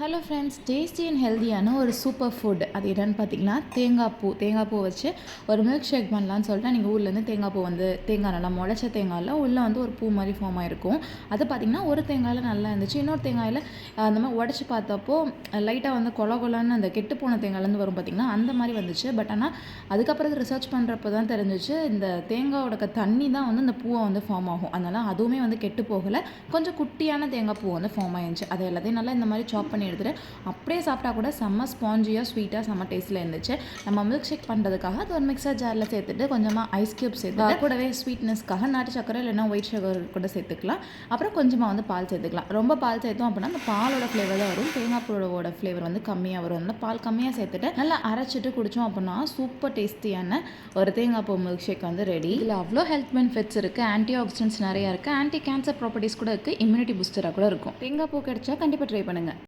Hello friends, tasty and ஹெல்தியான ஒரு super food அது என்னென்னு பார்த்தீங்கன்னா தேங்காய் பூ வச்சு ஒரு மில்க் ஷேக் பண்ணலான்னு சொல்லிட்டு நீங்கள் ஊர்லேருந்து தேங்காய் நல்லா முளைச்ச தேங்காயில் உள்ளே வந்து ஒரு பூ மாதிரி ஃபார்ம் ஆகிருக்கும். அது பார்த்திங்கன்னா ஒரு தேங்காயில் நல்லா இருந்துச்சு, இன்னொரு தேங்காயில் அந்த மாதிரி உடச்சி பார்த்தப்போ லைட்டாக வந்து கொலன்னு அந்த கெட்டு போன தேங்காயிலேருந்து வரும் பார்த்திங்கன்னா அந்த மாதிரி வந்துச்சு. பட் ஆனால் அதுக்கப்புறம் ரிசர்ச் பண்ணுறப்போ தான் தெரிஞ்சிச்சு இந்த தேங்காயோட தண்ணி தான் வந்து இந்த பூவை வந்து ஃபார்ம் ஆகும். அதனால் அதுவுமே வந்து கெட்டு போகலை, கொஞ்சம் குட்டியான தேங்காய் பூ வந்து ஃபார்ம் ஆயிருந்துச்சு. அதை எல்லாத்தையும் நல்லா இந்த மாதிரி சாப் பண்ணி எடுத்துகிட்டு அப்படியே சாப்பிட்டா கூட செம்ம ஸ்பாஞ்சியாக ஸ்வீட்டாக செம்ம டேஸ்ட்டில் இருந்துச்சு. நம்ம மில்க் ஷேக் பண்ணுறதுக்காக அது ஒரு மிக்சர் ஜாரில் சேர்த்துட்டு கொஞ்சமாக ஐஸ் க்யூப் சேர்த்து கூடவே ஸ்வீட்னஸ்க்காக நாட்டு சக்கரை இல்லைன்னா ஒயிட் சுகர் கூட சேர்த்துக்கலாம். அப்புறம் கொஞ்சமாக வந்து பால் சேர்த்துக்கலாம். ரொம்ப பால் சேர்த்தோம் அப்படின்னா அந்த பாலோட ஃப்ளேவர் தான் வரும், தேங்காய் பூவோட ஃப்ளேவர் வந்து கம்மியாக வரும். அதனால் பால் கம்மியாக சேர்த்துட்டு நல்லா அரைச்சிட்டு குடித்தோம் அப்படின்னா சூப்பர் டேஸ்டியான ஒரு தேங்காய் பூ மில்க் ஷேக் வந்து ரெடி. இதில் அவ்வளோ ஹெல்த் பெனிஃபிட்ஸ் இருக்குது, ஆன்டி ஆக்சிடென்ட்ஸ் நிறையா இருக்குது, ஆன்டி கேன்சர் ப்ராப்பர்ட்டிஸ் கூட இருக்குது, இம்யூனிட்டி பூஸ்டராக கூட இருக்கும். தேங்காய் பூ கிடைச்சா கண்டிப்பாக ட்ரை பண்ணுங்கள்.